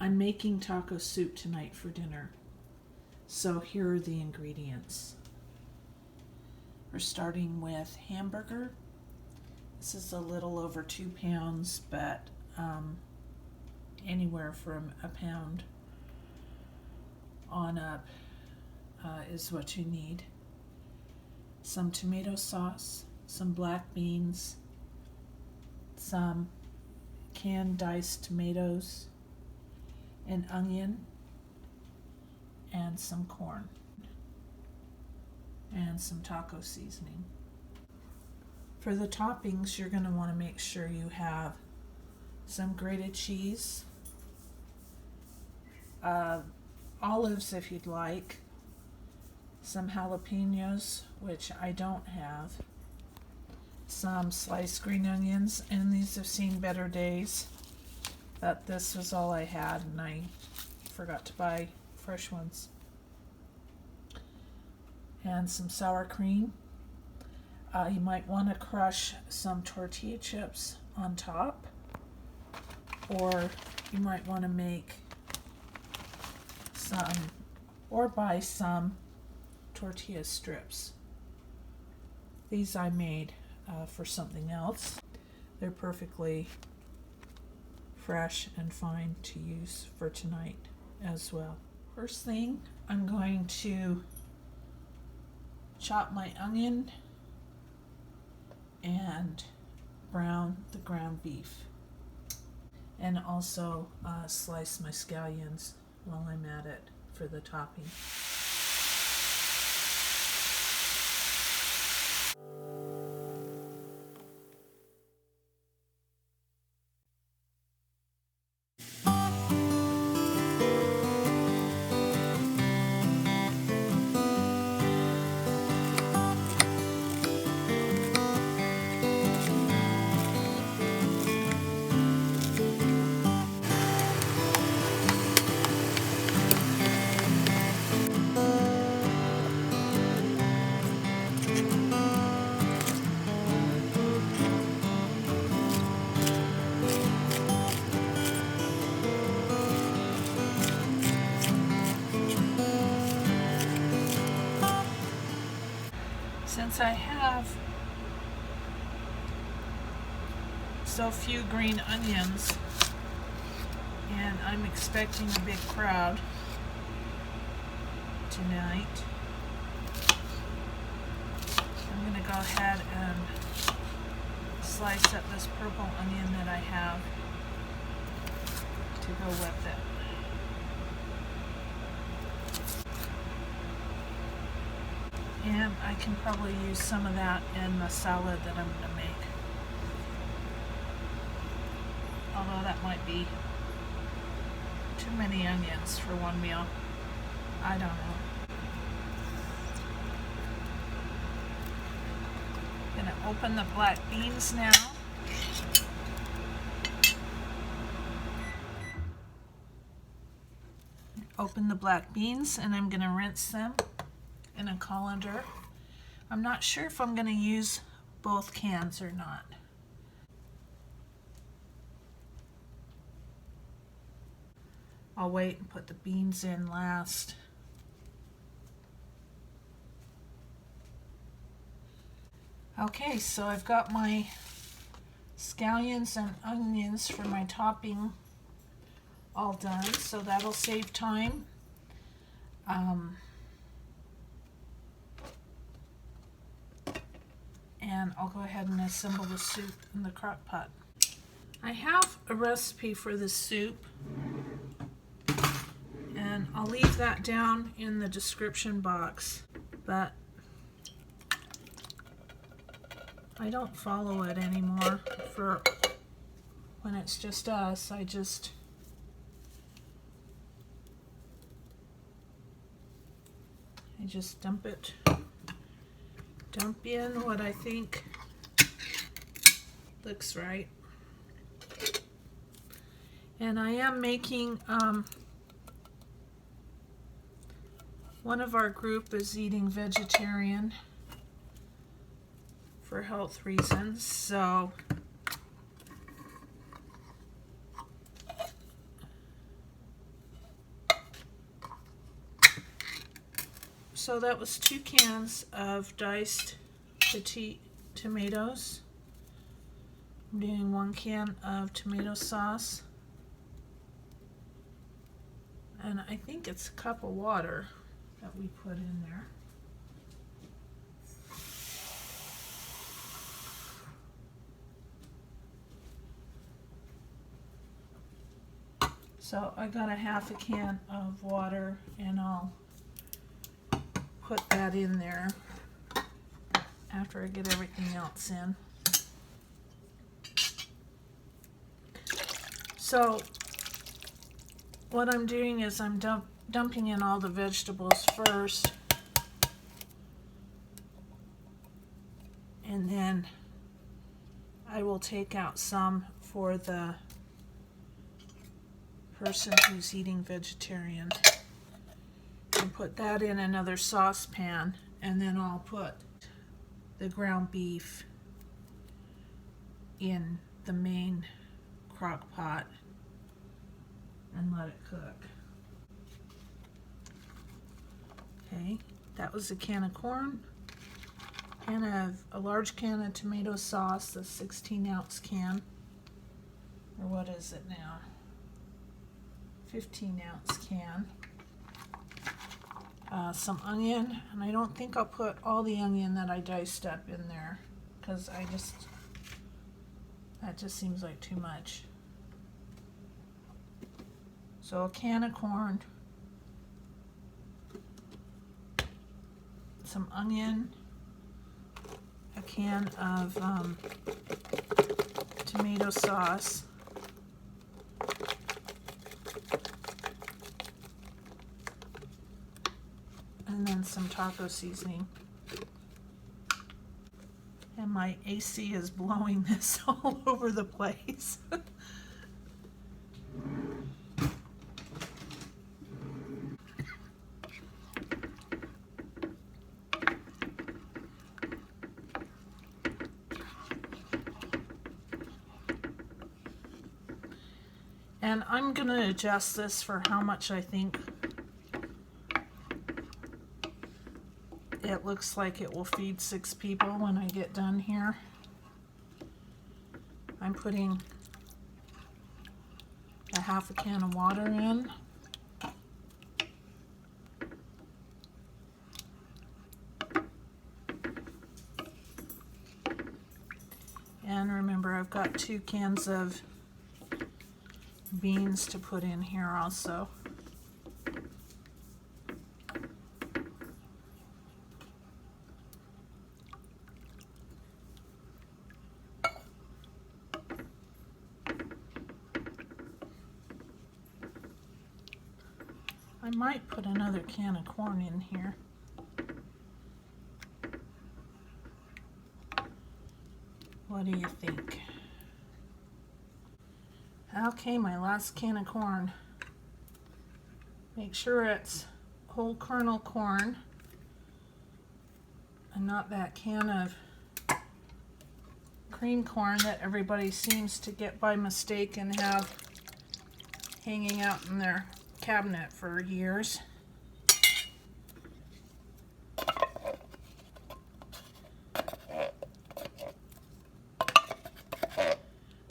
I'm making taco soup tonight for dinner. So here are the ingredients. We're starting with hamburger. This is a little over 2 pounds, but anywhere from a pound on up is what you need. Some tomato sauce, some black beans, some canned diced tomatoes, an onion, and some corn, and some taco seasoning. For the toppings, you're going to want to make sure you have some grated cheese, olives if you'd like, some jalapenos, which I don't have, some sliced green onions, and these have seen better days, but this was all I had and I forgot to buy fresh ones, and some sour cream. You might want to crush some tortilla chips on top, or you might want to make some or buy some tortilla strips. These I made for something else. They're perfectly fresh and fine to use for tonight as well. First thing, I'm going to chop my onion and brown the ground beef, and also slice my scallions while I'm at it for the topping. Since I have so few green onions and I'm expecting a big crowd tonight, I'm going to go ahead and slice up this purple onion that I have to go with it. And I can probably use some of that in the salad that I'm going to make. Although that might be too many onions for one meal. I don't know. I'm going to open the black beans now. Open the black beans, and I'm going to rinse them in a colander. I'm not sure if I'm going to use both cans or not. I'll wait and put the beans in last. Okay, so I've got my scallions and onions for my topping all done, so that'll save time. And I'll go ahead and assemble the soup in the crock pot. I have a recipe for this soup, and I'll leave that down in the description box, but I don't follow it anymore for when it's just us. I just dump in what I think looks right. And I am making, one of our group is eating vegetarian for health reasons, so So that was 2 cans of diced petite tomatoes. I'm doing 1 can of tomato sauce. And I think it's a cup of water that we put in there. So I got a half a can of water, and I'll put that in there after I get everything else in. So what I'm doing is I'm dumping in all the vegetables first, and then I will take out some for the person who's eating vegetarian and put that in another saucepan, and then I'll put the ground beef in the main crock pot and let it cook. Okay, that was a can of corn, a large can of tomato sauce, the 16-ounce can, or what is it now? 15-ounce can. Some onion, and I don't think I'll put all the onion that I diced up in there because that just seems like too much. So a can of corn, some onion, a can of tomato sauce, and then some taco seasoning. And my AC is blowing this all over the place. And I'm going to adjust this for how much I think it looks like it will feed 6 people when I get done here. I'm putting a half a can of water in. And remember, I've got 2 cans of beans to put in here also. I might put another can of corn in here. What do you think? Okay, my last can of corn. Make sure it's whole kernel corn and not that can of cream corn that everybody seems to get by mistake and have hanging out in their cabinet for years.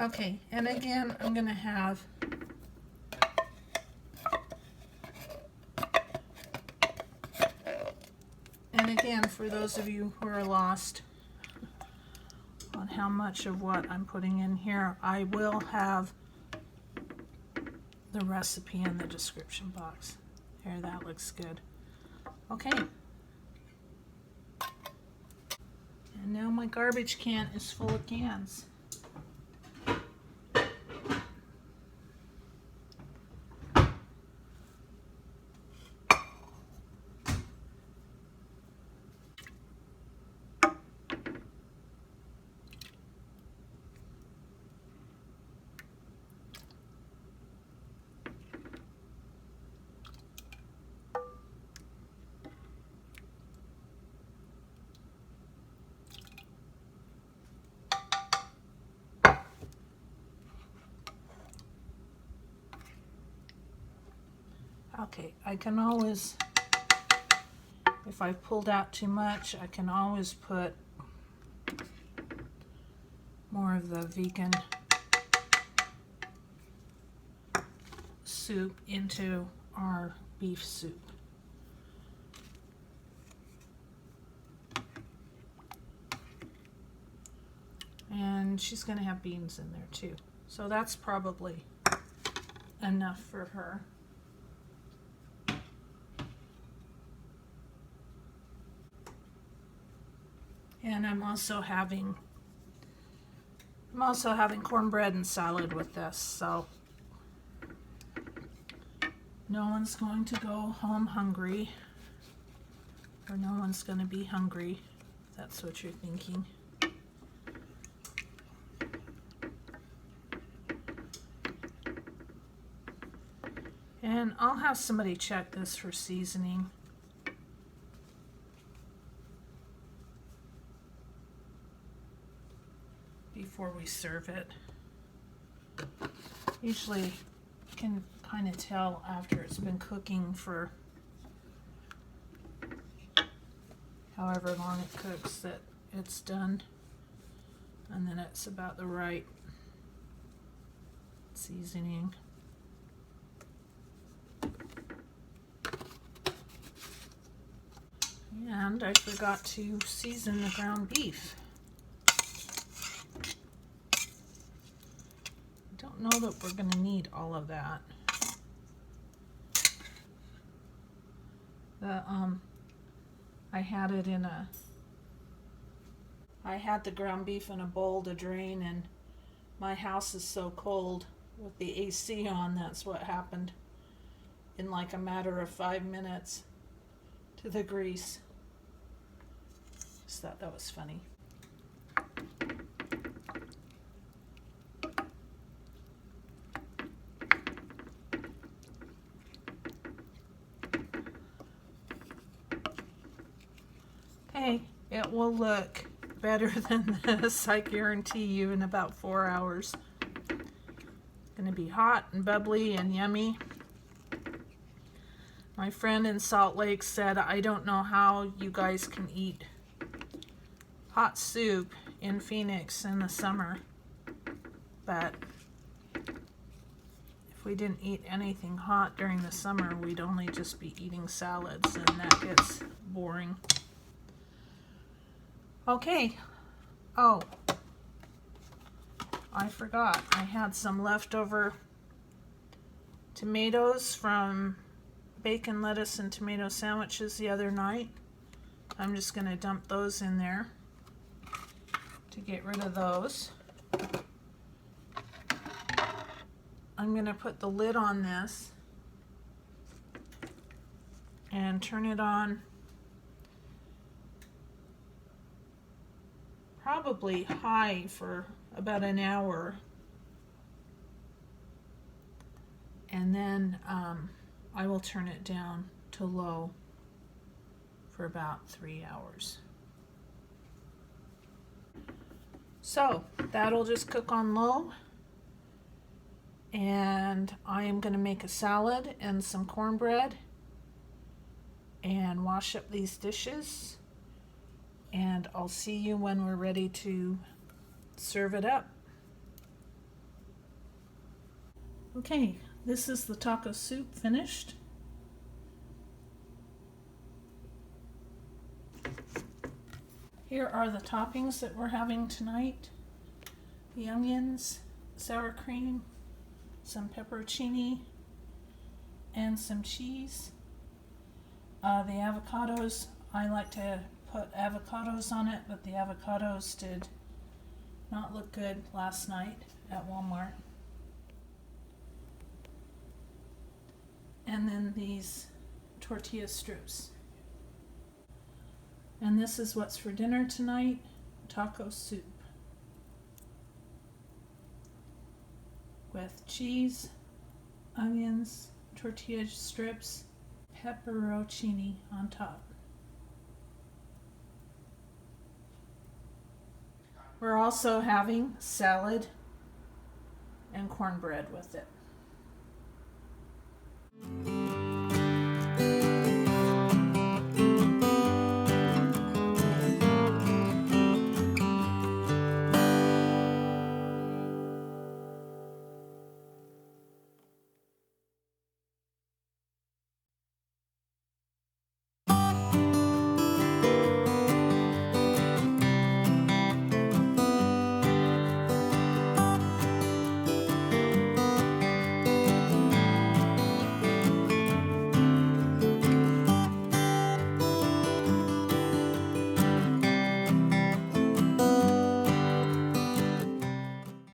Okay, and again, I'm going to have for those of you who are lost on how much of what I'm putting in here, I will have the recipe in the description box. There, that looks good. Okay. And now my garbage can is full of cans. Okay, I can always, If I've pulled out too much, I can always put more of the vegan soup into our beef soup. And she's going to have beans in there too. So that's probably enough for her. And I'm also having cornbread and salad with this, so no one's going to go home hungry, or no one's going to be hungry, if that's what you're thinking. And I'll have somebody check this for seasoning. Before we serve it. Usually you can kind of tell after it's been cooking for however long it cooks that it's done, and then it's about the right seasoning. And I forgot to season the ground beef. Don't know that we're going to need all of that. I had the ground beef in a bowl to drain, and my house is so cold with the AC on, that's what happened in like a matter of 5 minutes to the grease. Just thought that was funny. Okay, it will look better than this, I guarantee you, in about 4 hours. Gonna be hot and bubbly and yummy. My friend in Salt Lake said, I don't know how you guys can eat hot soup in Phoenix in the summer, but if we didn't eat anything hot during the summer, we'd only just be eating salads, and that gets boring. Okay. Oh, I forgot. I had some leftover tomatoes from bacon, lettuce, and tomato sandwiches the other night. I'm just going to dump those in there to get rid of those. I'm going to put the lid on this and turn it on probably high for about an hour, and then I will turn it down to low for about 3 hours. So that'll just cook on low, and I am going to make a salad and some cornbread and wash up these dishes, and I'll see you when we're ready to serve it up. Okay, this is the taco soup finished. Here are the toppings that we're having tonight. The onions, sour cream, some pepperocini, and some cheese. The avocados, I like to put avocados on it, but the avocados did not look good last night at Walmart. And then these tortilla strips. And this is what's for dinner tonight, taco soup with cheese, onions, tortilla strips, pepperocini on top. We're also having salad and cornbread with it.